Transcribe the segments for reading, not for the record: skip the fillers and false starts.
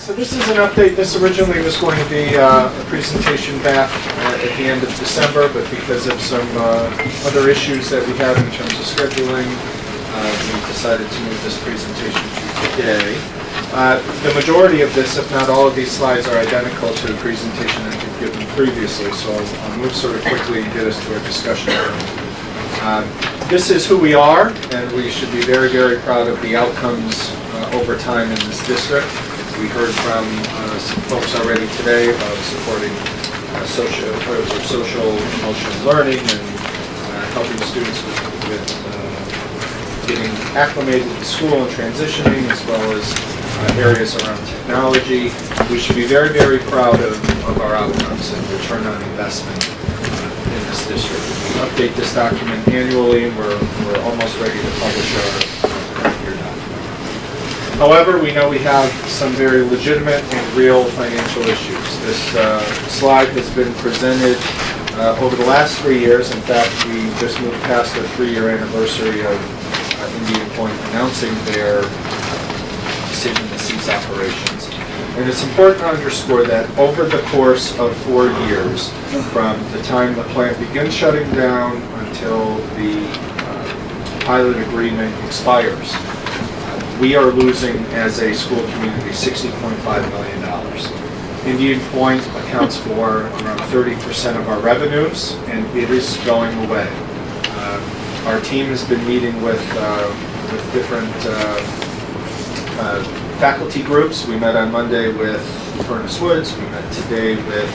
So this is an update. This originally was going to be a presentation back at the end of December, but because of some other issues that we had in terms of scheduling, we decided to move this presentation to today. The majority of this, if not all of these slides, are identical to the presentation that we've given previously, so I'll move sort of quickly and get us to our discussion. This is who we are, and we should be very, very proud of the outcomes over time in this district. We heard from some folks already today about supporting social emotional learning and helping students with getting acclimated to school and transitioning, as well as areas around technology. We should be very, very proud of our outcomes and return on investment in this district. We update this document annually, and we're almost ready to publish our current year document. However, we know we have some very legitimate and real financial issues. This slide has been presented over the last 3 years. In fact, we just moved past our 3-year anniversary of Indian Point announcing their decision to cease operations. And it's important to underscore that over the course of 4 years, from the time the plant begins shutting down until the pilot agreement expires, we are losing as a school community $60.5 million. Indian Point accounts for around 30% of our revenues, and it is going away. Our team has been meeting with different faculty groups. We met on Monday with Furnace Woods. We met today with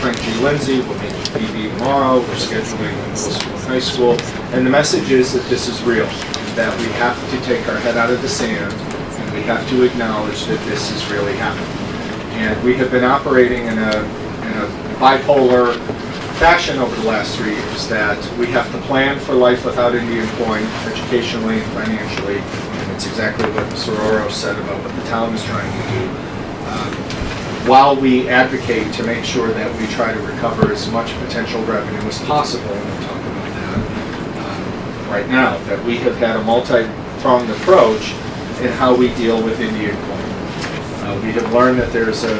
Frank G. Lindsay. We'll meet with BB tomorrow. We're scheduling middle school and high school. And the message is that this is real, that we have to take our head out of the sand, and we have to acknowledge that this is really happening. And we have been operating in a bipolar fashion over the last 3 years, that we have to plan for life without Indian Point, educationally and financially, and it's exactly what Mr. Oro said about what the town is trying to do, while we advocate to make sure that we try to recover as much potential revenue as possible, and we'll talk about that right now, that we have had a multi-pronged approach in how we deal with Indian Point. We have learned that there's a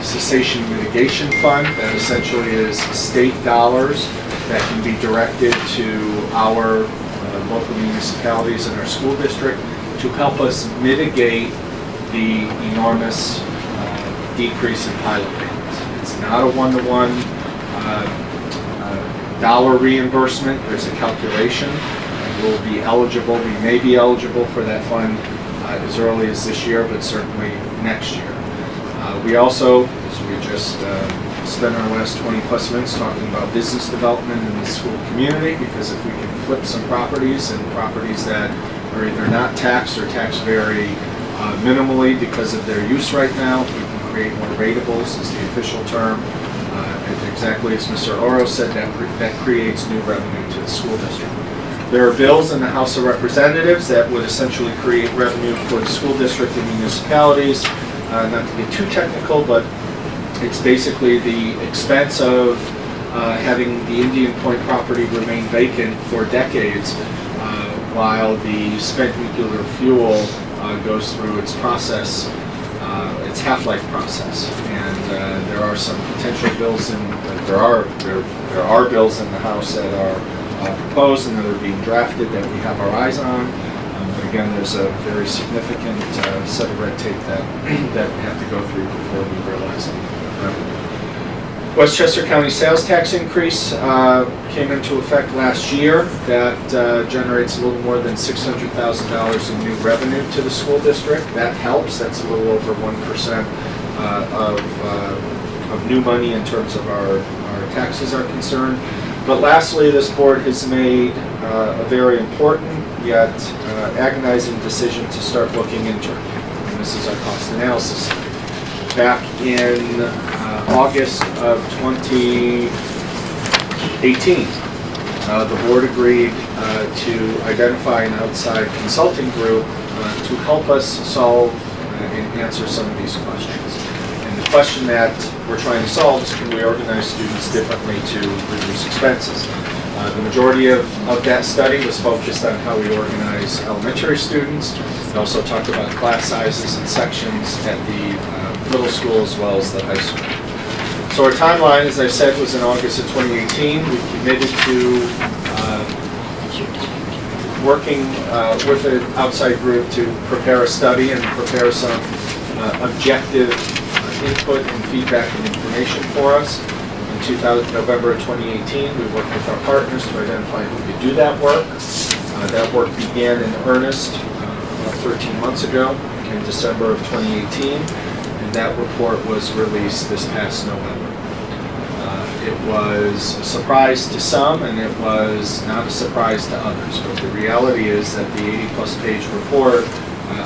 cessation mitigation fund that essentially is state dollars that can be directed to our local municipalities and our school district to help us mitigate the enormous decrease in pilot payments. It's not a one-to-one dollar reimbursement. There's a calculation. We'll be eligible, we may be eligible for that fund as early as this year, but certainly next year. We also, as we just spent our last 20 plus minutes talking about business development in the school community, because if we can flip some properties, and properties that are either not taxed or taxed very minimally because of their use right now, we can create more ratables, is the official term. Exactly as Mr. Oro said, that creates new revenue to the school district. There are bills in the House of Representatives that would essentially create revenue for the school district and municipalities. Not to get too technical, but it's basically the expense of having the Indian Point property remain vacant for decades while the spent nuclear fuel goes through its process, its half-life process. And there are some potential bills there are bills in the House that are proposed and that are being drafted that we have our eyes on. But again, there's a very significant set of red tape that we have to go through before we realize it. Westchester County sales tax increase came into effect last year. That generates a little more than $600,000 in new revenue to the school district. That helps. That's a little over 1% of new money in terms of our taxes are concerned. But lastly, this board has made a very important yet agonizing decision to start looking internally. And this is our cost analysis. Back in August of 2018, the board agreed to identify an outside consulting group to help us solve and answer some of these questions. And the question that we're trying to solve is, can we organize students differently to reduce expenses? The majority of that study was focused on how we organize elementary students. It also talked about class sizes and sections at the middle school as well as the high school. So our timeline, as I said, was in August of 2018. We committed to working with an outside group to prepare a study and prepare some objective input and feedback and information for us. In November of 2018, we worked with our partners to identify who could do that work. That work began in earnest about 13 months ago in December of 2018, and that report was released this past November. It was a surprise to some, and it was not a surprise to others, but the reality is that the 80-plus page report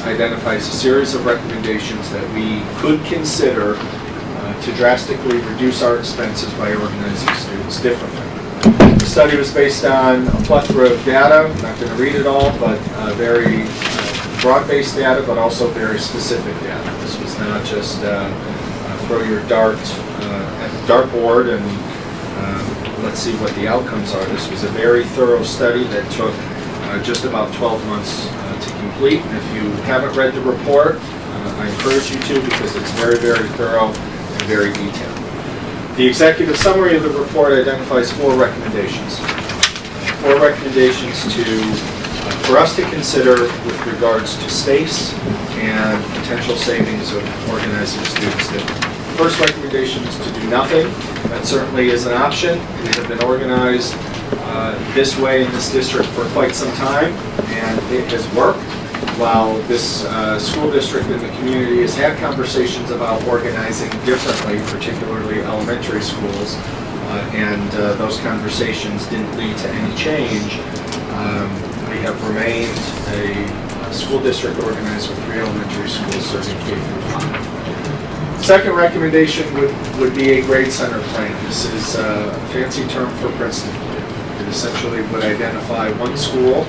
identifies a series of recommendations that we could consider to drastically reduce our expenses by organizing students differently. The study was based on a plethora of data. I'm not going to read it all, but very broad-based data, but also very specific data. This was not just throw your dart at the dartboard and let's see what the outcomes are. This was a very thorough study that took just about 12 months to complete. And if you haven't read the report, I encourage you to, because it's very, very thorough and very detailed. The executive summary of the report identifies 4 recommendations. 4 recommendations for us to consider with regards to space and potential savings of organizing students differently. First recommendation is to do nothing. That certainly is an option. We have been organized this way in this district for quite some time, and it has worked. While this school district and the community has had conversations about organizing differently, particularly elementary schools, and those conversations didn't lead to any change, we have remained a school district organized with 3 elementary schools serving K through 5. Second recommendation would be a grade center plan. This is a fancy term for Princeton. It essentially would identify one school.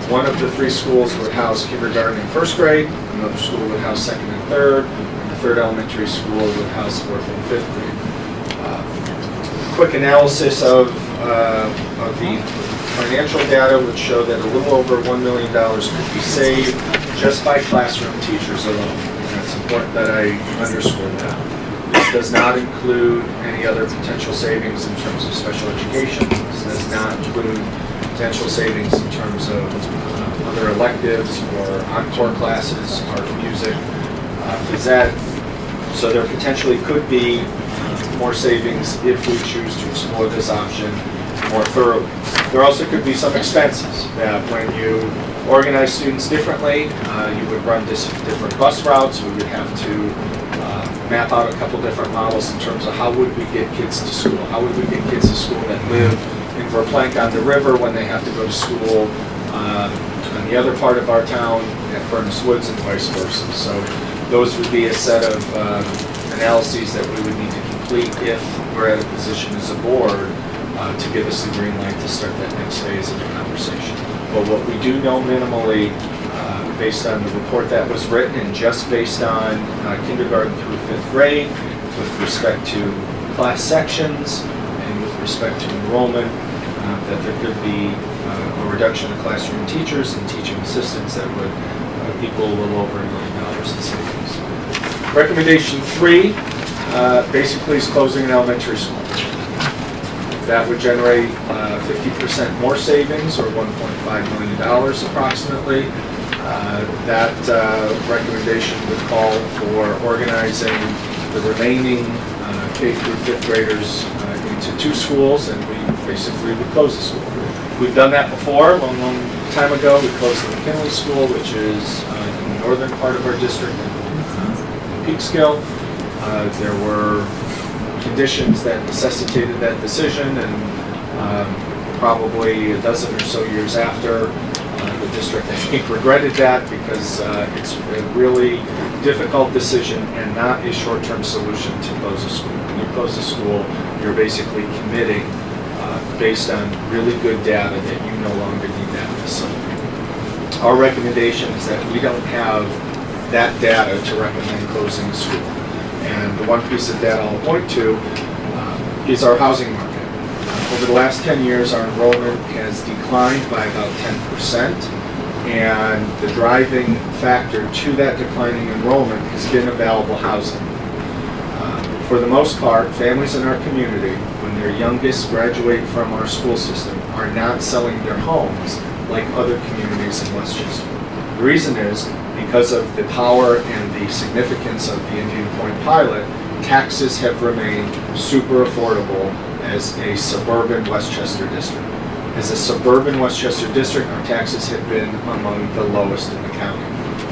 One of the 3 schools would house kindergarten and first grade, another school would house second and third, and the third elementary school would house fourth and fifth grade. Quick analysis of the financial data would show that a little over $1 million could be saved just by classroom teachers alone. And it's important that I underscore that. This does not include any other potential savings in terms of special education. This does not include potential savings in terms of other electives or encore classes, art, music, phys ed. So there potentially could be more savings if we choose to explore this option more thoroughly. There also could be some expenses that when you organize students differently, you would run different bus routes. We would have to map out a couple different models in terms of how would we get kids to school. How would we get kids to school that live in Verplank on the river when they have to go to school on the other part of our town at Furnace Woods and vice versa. So those would be a set of analyses that we would need to complete if we're at a position as a board to give us the green light to start that next phase of the conversation. But what we do know minimally, based on the report that was written and just based on kindergarten through 5th grade, with respect to class sections and with respect to enrollment, that there could be a reduction of classroom teachers and teaching assistants that would equal a little over $1 million in savings. Recommendation 3 basically is closing an elementary school. That would generate 50% more savings, or $1.5 million approximately. That recommendation would call for organizing the remaining K through 5th graders into 2 schools, and we basically would close the school. We've done that before, a long, long time ago. We closed the McKinley School, which is in the northern part of our district in Peekskill. There were conditions that necessitated that decision, and probably a dozen or so years after, the district, I think, regretted that because it's a really difficult decision and not a short-term solution to close a school. When you close a school, you're basically committing based on really good data that you no longer need that facility. Our recommendation is that we don't have that data to recommend closing the school. And the one piece of data I'll point to is our housing market. Over the last 10 years, our enrollment has declined by about 10%, and the driving factor to that declining enrollment has been available housing. For the most part, families in our community, when their youngest graduate from our school system, are not selling their homes like other communities in Westchester. The reason is because of the power and the significance of the Indian Point pilot, taxes have remained super affordable as a suburban Westchester district. As a suburban Westchester district, our taxes have been among the lowest in the county.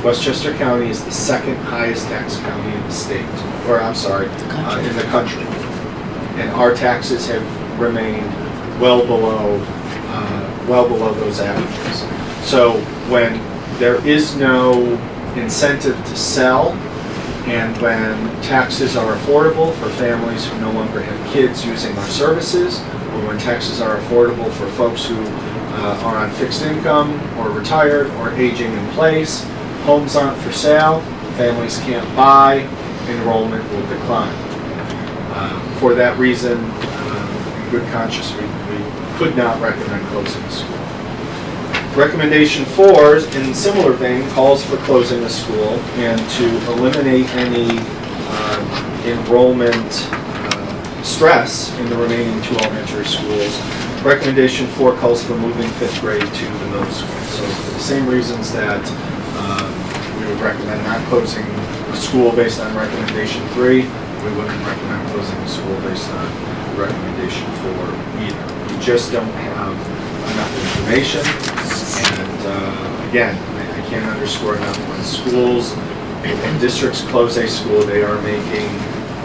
Westchester County is the second highest tax county in the state, or I'm sorry, in the country. And our taxes have remained well below those averages. So when there is no incentive to sell, and when taxes are affordable for families who no longer have kids using our services, or when taxes are affordable for folks who are on fixed income, or retired, or aging in place, homes aren't for sale, families can't buy, enrollment will decline. For that reason, in good conscience, we could not recommend closing the school. Recommendation 4, in similar vein, calls for closing the school and to eliminate any enrollment stress in the remaining 2 elementary schools. Recommendation 4 calls for moving 5th grade to the middle school. So for the same reasons that we would recommend not closing the school based on recommendation 3, we wouldn't recommend closing the school based on recommendation 4 either. We just don't have enough information. And again, I can't underscore enough, when schools and districts close a school, they are making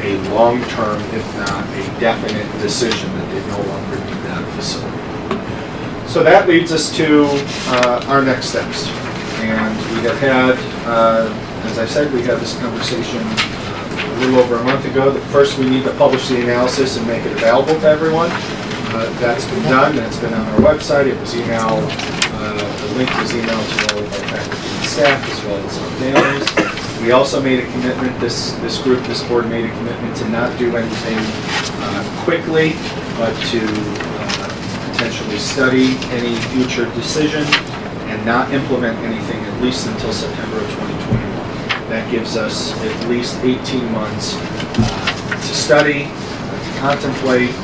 a long-term, if not a definite decision that they no longer need that facility. So that leads us to our next steps. And we have had, as I said, we had this conversation a little over a month ago. That first we need to publish the analysis and make it available to everyone. That's been done. That's been on our website. It was emailed. The link was emailed to all of our faculty and staff as well as our families. We also made a commitment. This board made a commitment to not do anything quickly, but to potentially study any future decision and not implement anything at least until September of 2021. That gives us at least 18 months to study, to contemplate,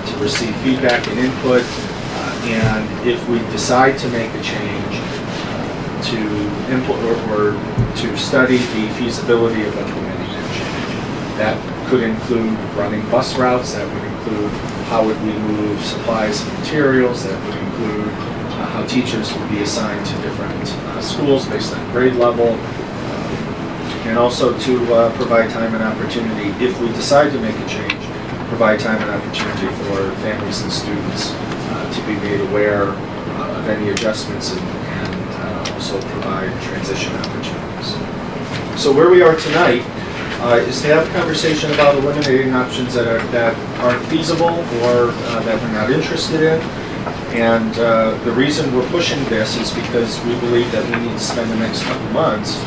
to receive feedback and input, and if we decide to make a change, to implement or to study the feasibility of implementing that change. That could include running bus routes, that would include how would we move supplies and materials, that would include how teachers would be assigned to different schools based on grade level, and also to provide time and opportunity, if we decide to make a change, provide time and opportunity for families and students to be made aware of any adjustments and also provide transition opportunities. So where we are tonight is to have a conversation about eliminating options that aren't feasible or that we're not interested in. And the reason we're pushing this is because we believe that we need to spend the next couple months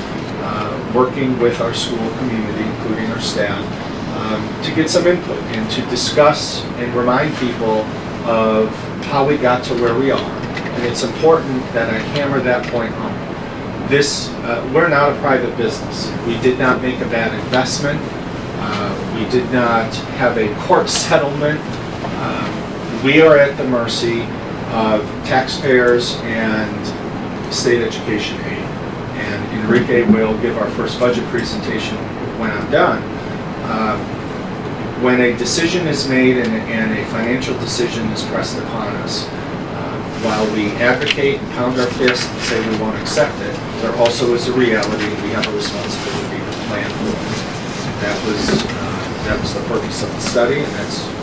working with our school community, including our staff, to get some input and to discuss and remind people of how we got to where we are. And it's important that I hammer that point home. We're not a private business. We did not make a bad investment. We did not have a court settlement. We are at the mercy of taxpayers and state education aid. And Enrique will give our first budget presentation when I'm done. When a decision is made and a financial decision is pressed upon us, while we advocate and pound our fists and say we won't accept it, there also is a reality we have a responsibility to plan for it. That was the purpose of the study, and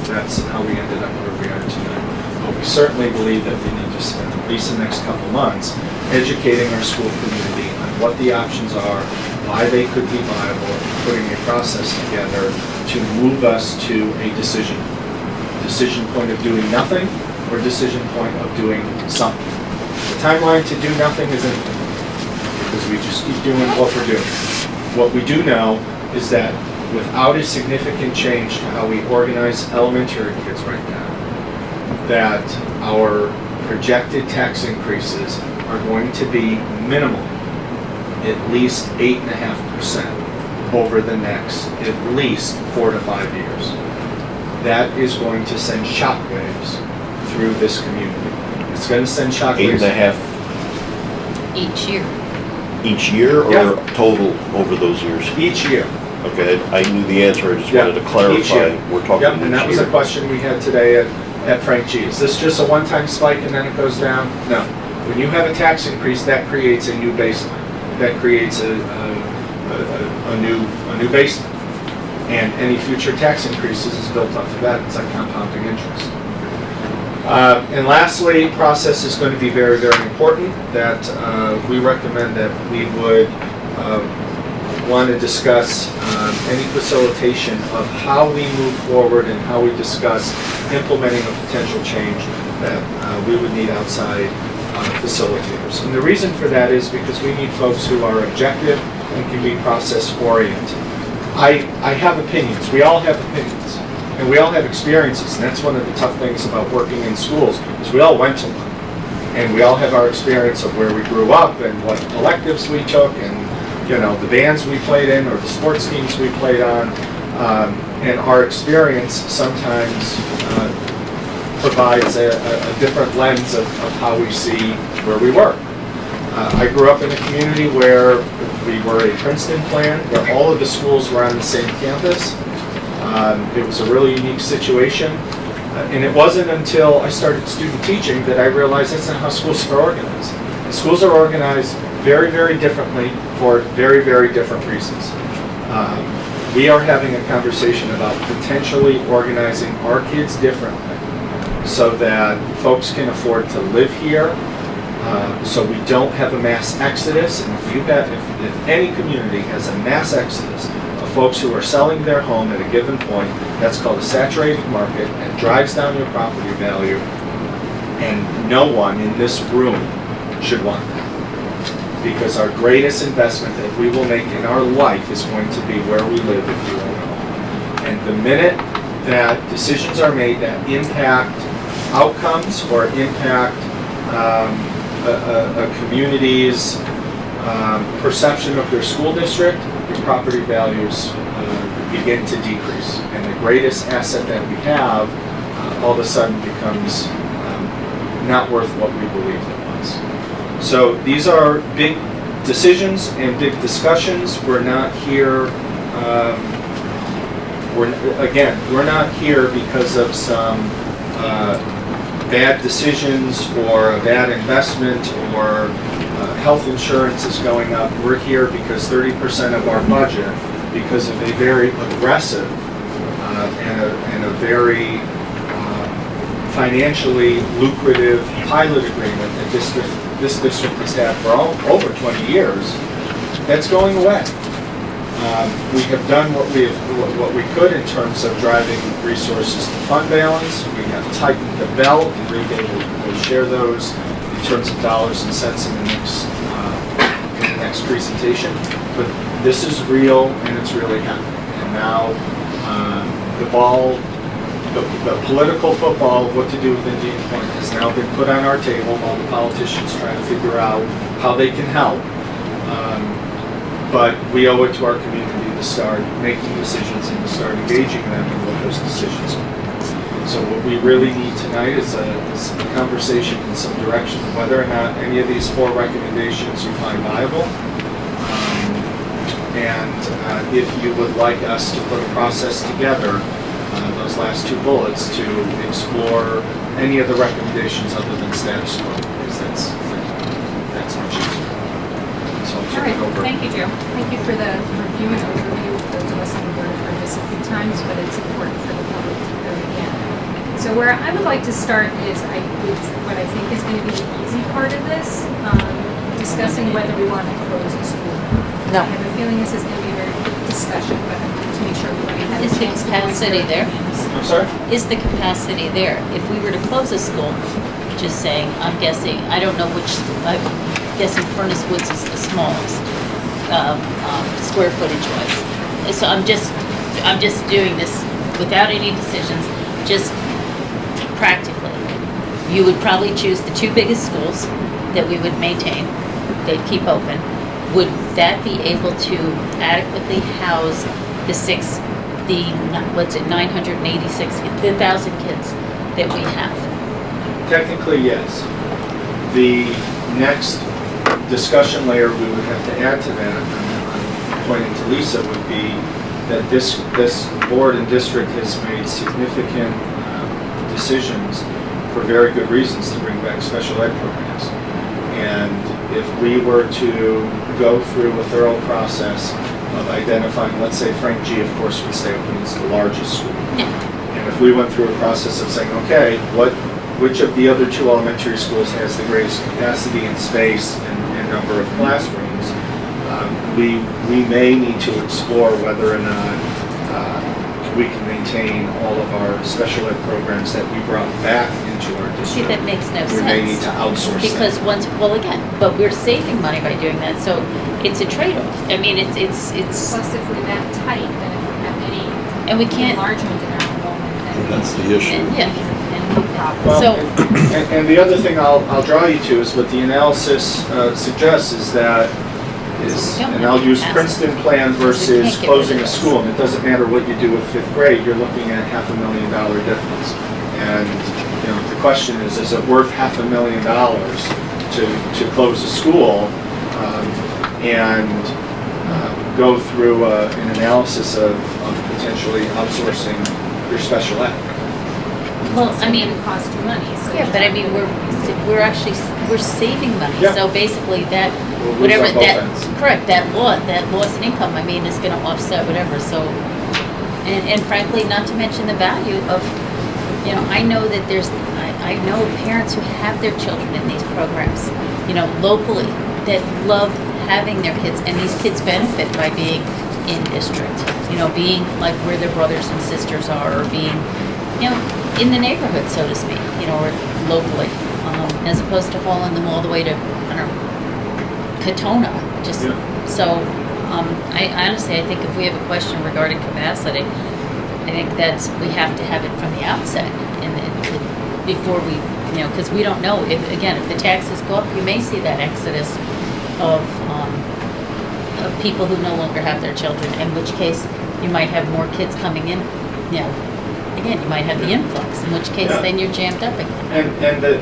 that's how we ended up where we are tonight. But we certainly believe that we need to spend at least the next couple months educating our school community on what the options are, why they could be viable, and putting a process together to move us to a decision point of doing nothing, or decision point of doing something. The timeline to do nothing is infinite, because we just keep doing what we're doing. What we do know is that without a significant change to how we organize elementary kids right now, that our projected tax increases are going to be minimal, at least 8.5% over the next at least 4 to 5 years. That is going to send shockwaves through this community. It's going to send shockwaves. 8.5 Each year. each year, or Yeah. total over those years? Each year. Okay, I knew the answer, I just Yeah, wanted to each clarify. year. We're talking Yep, each and that was a year. question we had today at Frank G. Is this just a one-time spike and then it goes down? No. When you have a tax increase, that creates a new baseline. That creates a new baseline. And any future tax increases is built off of that. It's like compounding interest. And lastly, process is going to be very, very important. That we recommend that we would want to discuss any facilitation of how we move forward and how we discuss implementing a potential change that we would need outside facilitators. And the reason for that is because we need folks who are objective and can be process oriented. I have opinions. We all have opinions. And we all have experiences. And that's one of the tough things about working in schools is we all went to one. And we all have our experience of where we grew up and what electives we took and the bands we played in or the sports teams we played on. And our experience sometimes provides a different lens of how we see where we were. I grew up in a community where we were a Princeton plan, where all of the schools were on the same campus. It was a really unique situation. And it wasn't until I started student teaching that I realized that's not how schools are organized. And schools are organized very, very differently for very, very different reasons. We are having a conversation about potentially organizing our kids differently so that folks can afford to live here, so we don't have a mass exodus. And if any community has a mass exodus of folks who are selling their home at a given point, that's called a saturated market and drives down your property value, and no one in this room should want that. Because our greatest investment that we will make in our life is going to be where we live if you own a home. And the minute that decisions are made that impact outcomes or impact a community's perception of their school district, your property values begin to decrease. And the greatest asset that we have all of a sudden becomes not worth what we believed it was. So these are big decisions and big discussions. We're not here, we're not here because of some bad decisions or a bad investment or health insurance is going up. We're here because 30% of our budget, because of a very aggressive and a very financially lucrative pilot agreement that this district has had for over 20 years, that's going away. We have done what we could in terms of driving resources to fund balance. We have tightened the belt, and Enrique will share those in terms of dollars and cents in the next presentation. But this is real, and it's really happening. And now the political football of what to do with Indian Point has now been put on our table while the politicians trying to figure out how they can help. But we owe it to our community to start making decisions and to start engaging them in what those decisions are. So what we really need tonight is a conversation in some direction of whether or not any of these 4 recommendations you find viable. And if you would like us to put a process together, those last 2 bullets, to explore any of the recommendations other than status quo, because that's much easier. So I'll turn it over. Thank you, Joe. Thank you for the review and overview. Those of us on the board have heard this a few times, but it's important for the public to hear it again. So where I would like to start is what I think is going to be the easy part of this, discussing whether we want to close the school. No. I have a feeling this is going to be a very quick discussion, but I want to make sure everybody has Is a the chance to voice capacity their there? opinions. I'm sorry? Is the capacity there? If we were to close a school, just saying, I'm guessing, I don't know which, I'm guessing Furnace Woods is the smallest, square footage wise. So I'm just doing this without any decisions, just practically. you would probably choose the two biggest schools that we would maintain, they'd keep open. Would that be able to adequately house the 986, the 1,000 kids that we have? Technically, yes. The next discussion layer we would have to add to that, I'm pointing to Lisa, would be that this board and district has made significant decisions for very good reasons to bring back special ed programs. And if we were to go through a thorough process of identifying, let's say Frank G, of course, would stay open, it's the largest school. Yeah. And if we went through a process of saying, okay, which of the other two elementary schools has the greatest capacity and space and number of classrooms, we may need to explore whether or not we can maintain all of our special ed programs that we brought back into our See, district. that makes no sense. We may need to outsource Because them. but we're saving money by doing that, so it's a trade-off. I mean, it's, Plus, if we're that tight, then if we have any and we can't, enlargement in our enrollment, then. That's the issue. and, yeah. No problem. Well, So- and the other thing I'll draw you to is what the analysis suggests is that and I'll use Princeton plan versus closing a school, and it doesn't matter what you do with fifth grade, you're looking at $500,000 difference. And, the question is it worth $500,000 to close a school and go through an analysis of potentially outsourcing your special ed? Well, I mean, It costs you money, so. yeah, but I mean, we're saving money. Yeah. So basically that, We'll lose whatever on both that, ends. correct, that loss in income, I mean, is gonna offset whatever, so. And frankly, not to mention the value of, I know that I know parents who have their children in these programs, locally, that love having their kids, and these kids benefit by being in district, being like where their brothers and sisters are, or being, in the neighborhood, so to speak, or locally, as opposed to hauling them all the way to, I don't know, Katona, just, Yeah. so, I honestly, I think if we have a question regarding capacity, I think we have to have it from the outset, and before we, because we don't know if the taxes go up, you may see that exodus of people who no longer have their children, in which case you might have more kids coming in, again, you might have the influx, in which case Yeah. then you're jammed up again.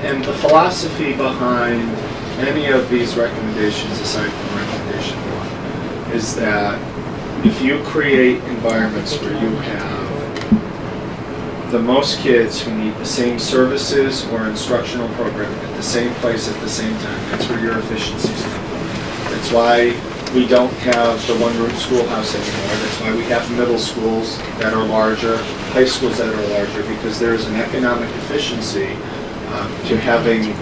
And the philosophy behind any of these recommendations, aside from recommendation one, is that if you create environments where you have the most kids who need the same services or instructional program at the same place at the same time, that's where your efficiencies come from. That's why we don't have the one-room schoolhouse anymore. That's why we have middle schools that are larger, high schools that are larger, because there is an economic efficiency to having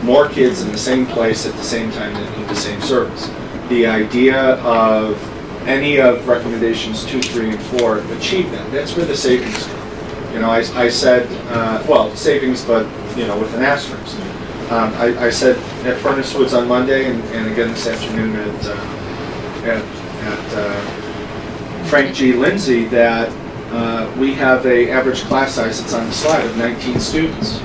more kids in the same place at the same time that need the same service. The idea of any of recommendations 2, 3, and 4 achieve that. That's where the savings come. I said, savings, but, with an asterisk. I said at Furnace Woods on Monday, and again this afternoon at Frank G. Lindsay, that we have a average class size that's on the slide of 19 students.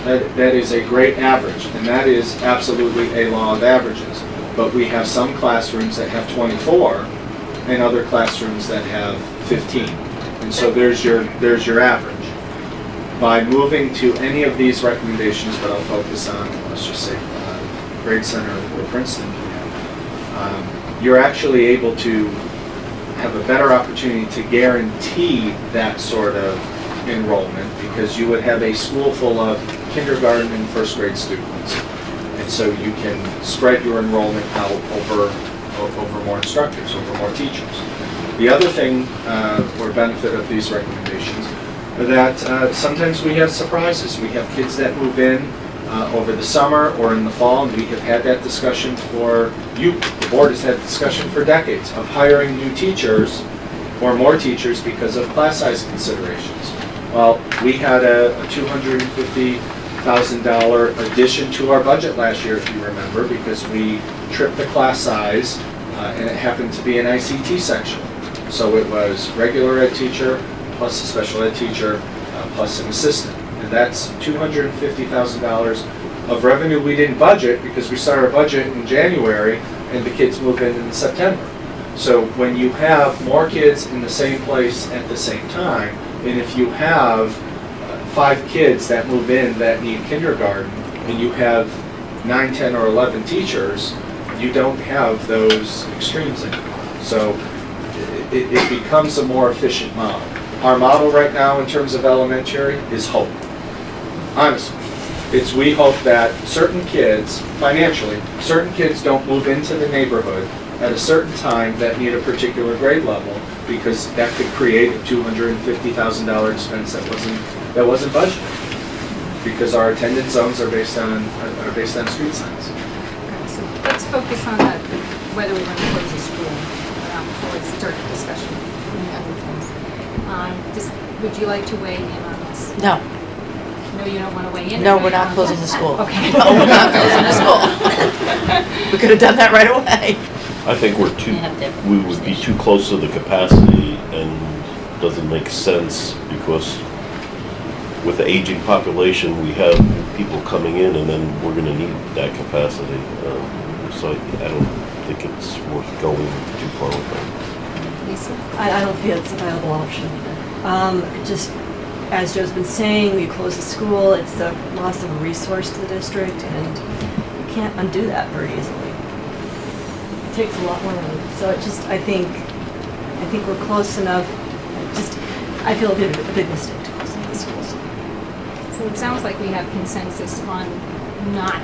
That is a great average, and that is absolutely a law of averages. But we have some classrooms that have 24, and other classrooms that have 15. And so there's your average. By moving to any of these recommendations, but I'll focus on, let's just say, Grade Center or Princeton, you're actually able to have a better opportunity to guarantee that sort of enrollment, because you would have a school full of kindergarten and first grade students. And so you can spread your enrollment out over more instructors, over more teachers. The other thing, or benefit of these recommendations, are that sometimes we have surprises. We have kids that move in over the summer or in the fall, and we have had that discussion the board has had discussion for decades of hiring new teachers or more teachers because of class size considerations. Well, we had a $250,000 addition to our budget last year, if you remember, because we tripped the class size, and it happened to be an ICT section. So it was regular ed teacher plus a special ed teacher plus an assistant. And that's $250,000 of revenue we didn't budget because we start our budget in January and the kids move in September. So when you have more kids in the same place at the same time, and if you have 5 kids that move in that need kindergarten, and you have 9, 10, or 11 teachers, you don't have those extremes anymore. So it becomes a more efficient model. Our model right now in terms of elementary is hope. Honestly. We hope that certain kids, financially, certain kids don't move into the neighborhood at a certain time that need a particular grade level, because that could create a $250,000 expense that wasn't budgeted. Because our attendance zones are based on street signs. Okay, so let's focus on whether we want to close the school before we start the discussion on other things. Would you like to weigh in on this? No, No, you don't want to weigh in? no, we're not closing the school. Okay. No, we're not closing the school. We could have done that right away. I think we would be too close to the capacity and doesn't make sense because with the aging population, we have people coming in and then we're gonna need that capacity. So I don't think it's worth going too far with that. Lisa? I don't feel it's a viable option. Just, as Joe's been saying, we close the school, it's the loss of a resource to the district, and you can't undo that very easily. It takes a lot more money. So it just, I think we're close enough. I feel a big mistake to close the schools. So it sounds like we have consensus on not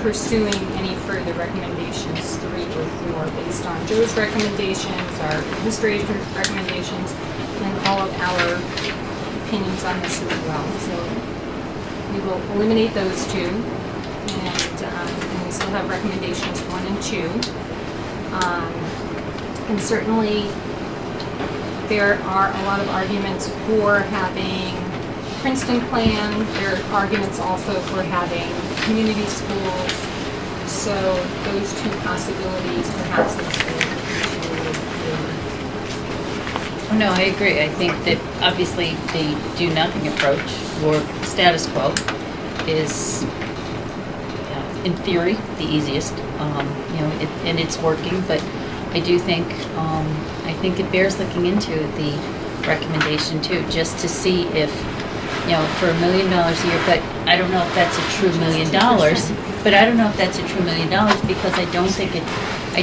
pursuing any further recommendations, 3 or 4, based on Joe's recommendations, our administrative recommendations, and all of our opinions on this as well. So we will eliminate those 2, and we still have recommendations 1 and 2. And certainly there are a lot of arguments for having Princeton plan. There are arguments also for having community schools. So those 2 possibilities perhaps Oh, no, I agree. I think that obviously the do-nothing approach or status quo is, in theory, the easiest. And it's working, but I do think, it bears looking into the recommendation too, just to see if, for $1 million a year, but I don't know if that's a true $1 million. But I don't know if that's a true $1 million because I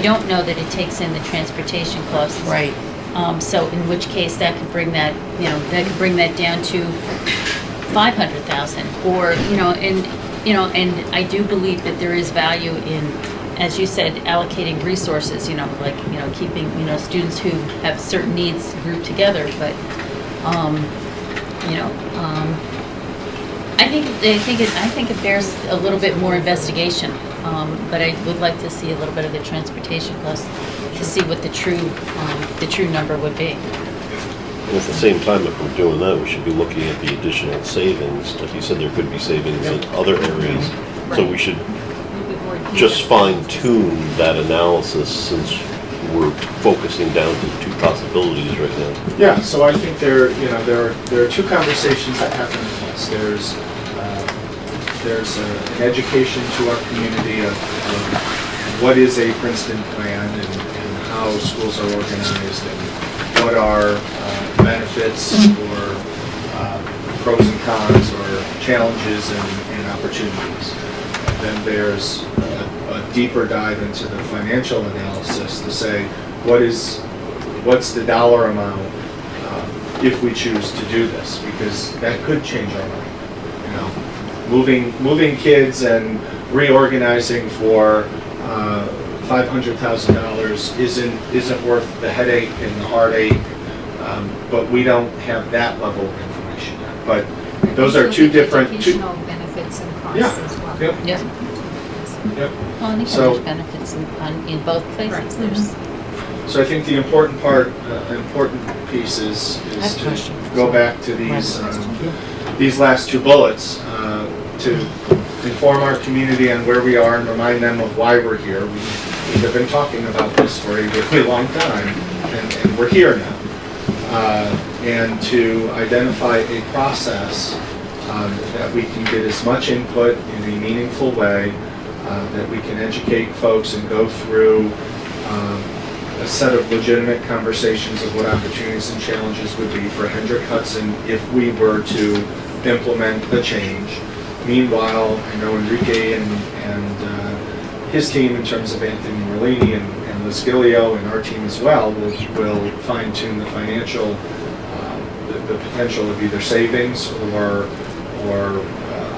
don't know that it takes in the transportation costs. Right. So in which case that could bring that, down to 500,000 or, and I do believe that there is value in, as you said, allocating resources, keeping, students who have certain needs grouped together, but, I think it bears a little bit more investigation, but I would like to see a little bit of the transportation costs to see what the true number would be. And at the same time, if we're doing that, we should be looking at the additional savings. Like you said, there could be savings in other areas. So we should just fine tune that analysis since we're focusing down to 2 possibilities right now. Yeah, so I think there are 2 conversations that happen at once. There's an education to our community of what is a Princeton plan and how schools are organized and what are benefits or pros and cons or challenges and opportunities. And then there's a deeper dive into the financial analysis to say what's the dollar amount if we choose to do this, because that could change our mind. Moving kids and reorganizing for $500,000 isn't worth the headache and the heartache, but we don't have that level of information yet. But those are 2 different. Educational benefits and costs as well. Yep. Yep. Yep. Well, and So- there's benefits in both places. Right. There's, So I think the important piece is I have a to question. go back to these last 2 bullets to inform our community on where we are and remind them of why we're here. We have been talking about this for a really long time, and we're here now. And to identify a process that we can get as much input in a meaningful way, that we can educate folks and go through a set of legitimate conversations of what opportunities and challenges would be for Hendrick Hudson if we were to implement the change. Meanwhile, I know Enrique and his team, in terms of Anthony Merlini and Liz Gillio and our team as well, will fine-tune the financial, the potential of either savings or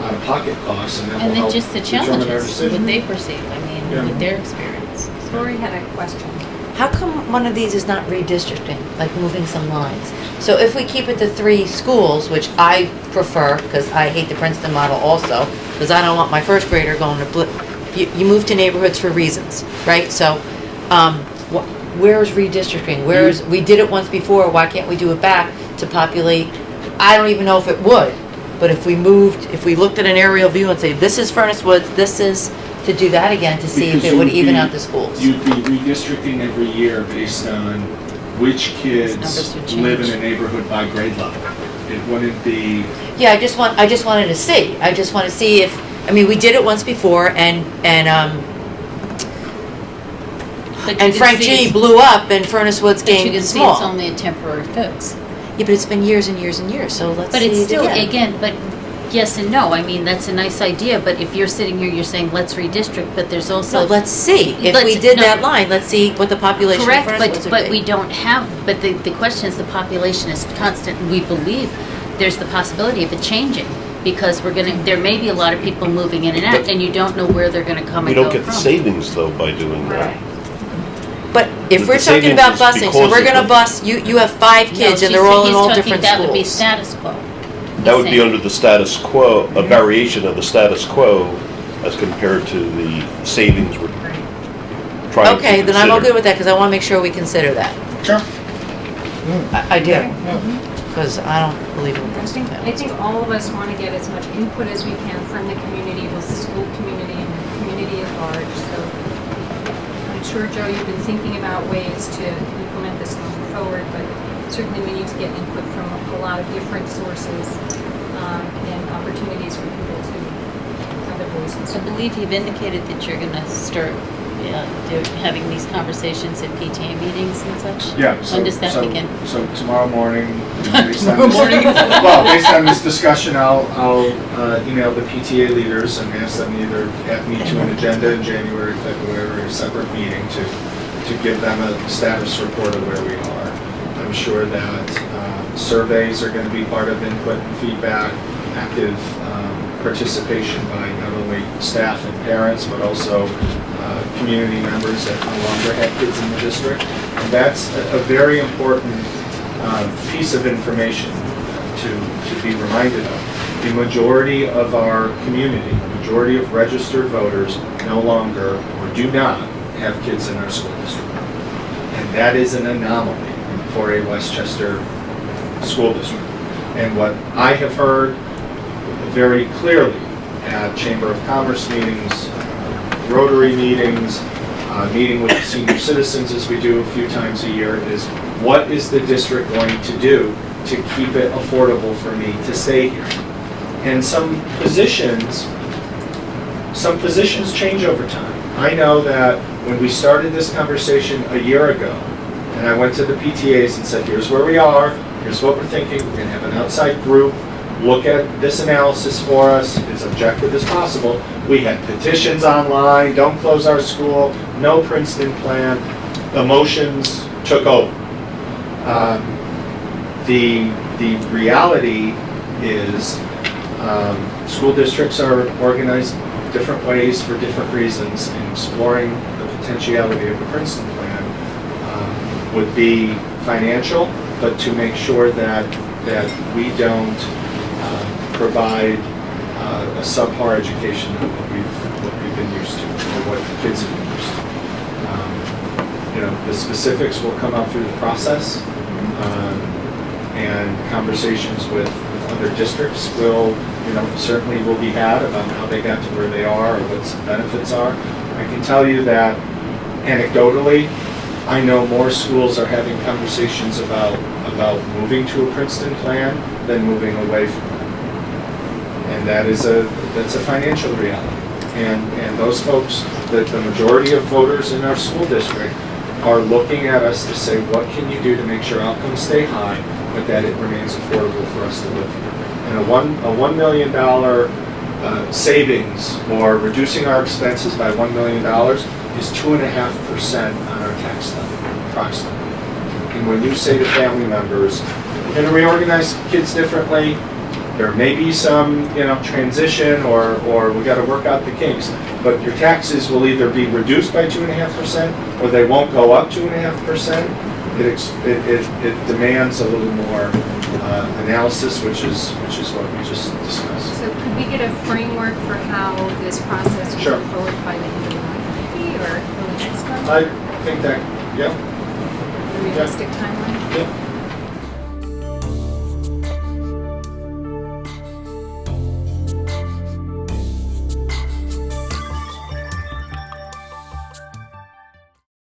out-of-pocket costs, and that will And then help just the determine our challenges, what decision. they perceive, I mean, Yeah. with their experience. Lori had a question. How come one of these is not redistricting, like moving some lines? So if we keep it to 3 schools, which I prefer, because I hate the Princeton model also, because I don't want my first grader going to, you move to neighborhoods for reasons, right? So, where's redistricting? We did it once before, why can't we do it back to populate? I don't even know if it would, but if we looked at an aerial view and say, this is Furnace Woods, this is, to do that again, to see if Because it would you'd even be- out the schools. You'd be redistricting every year based on which kids Numbers would live in change. a neighborhood by grade level. It wouldn't be, Yeah, I just wanted to see. I just want to see if, I mean, we did it once before, and But you can Frank see G it's- blew up, and Furnace Woods But you game can is see it's small. only a temporary fix. Yeah, but it's been years and years and years, so let's But see it's it still, again. again, but yes and no, I mean, that's a nice idea, but if you're sitting here, you're saying, let's redistrict, but there's So also. let's see. If we Let's- did no. that line, let's see what the population of Correct, Furnace Woods but would be. we don't have, but the question is, the population is constant, we believe there's the possibility of it changing, because there may be a lot of people moving in and out, But- and you don't know where they're gonna come We and go don't from. get the savings though by doing that. But if The we're talking savings about is busing, so because we're of gonna the- bus, you have 5 No, kids, and she's- they're all in he's all talking different That would be schools. status quo. That would He's be saying. under the status quo, a variation of the status quo as compared to the savings we're trying to Okay, then I'm all consider. good with that, because I wanna make sure we consider that. sure. I do, because I don't believe in I Princeton think, towns. I think all of us want to get as much input as we can from the community, both the school community and the community at large. So I'm sure, Joe, you've been thinking about ways to implement this going forward, but certainly we need to get input from a lot of different sources and opportunities for people to have their voices. I believe you've indicated that you're gonna start, having these conversations at PTA meetings and such? Yeah. When does that begin? So tomorrow morning, based on this, well, based on this discussion, I'll email the PTA leaders and ask them to either add me to an agenda in January, February, or a separate meeting to give them a status report of where we are. I'm sure that surveys are going to be part of input and feedback, active participation by not only staff and parents, but also community members that no longer have kids in the district. And that's a very important piece of information to be reminded of. The majority of our community, the majority of registered voters no longer or do not have kids in our school district. And that is an anomaly for a Westchester school district. And what I have heard very clearly at Chamber of Commerce meetings, Rotary meetings, meeting with the senior citizens as we do a few times a year, is what is the district going to do to keep it affordable for me to stay here? And some positions change over time. I know that when we started this conversation a year ago, and I went to the PTAs and said, here's where we are, here's what we're thinking, we're going to have an outside group look at this analysis for us as objective as possible. We had petitions online, don't close our school, no Princeton plan. Emotions took over. The reality is school districts are organized different ways for different reasons, and exploring the potentiality of the Princeton plan would be financial, but to make sure that we don't provide a subpar education of what we've been used to, or what the kids have been used to. The specifics will come out through the process, and conversations with other districts certainly will be had about how they got to where they are or what some benefits are. I can tell you that anecdotally, I know more schools are having conversations about moving to a Princeton plan than moving away from it. And that's a financial reality. And those folks, the majority of voters in our school district are looking at us to say, what can you do to make sure outcomes stay high, but that it remains affordable for us to live here? And a $1 million savings, or reducing our expenses by $1 million, is 2.5% on our tax levy, approximately. And when you say to family members, we're going to reorganize kids differently, there may be some, transition, or we got to work out the kinks, but your taxes will either be reduced by 2.5%, or they won't go up 2.5%. It demands a little more analysis, which is what we just discussed. So could we get a framework for how this process will Sure. go forward by the end of the month, maybe, or early next month? I think that, yeah. A realistic timeline? Yeah.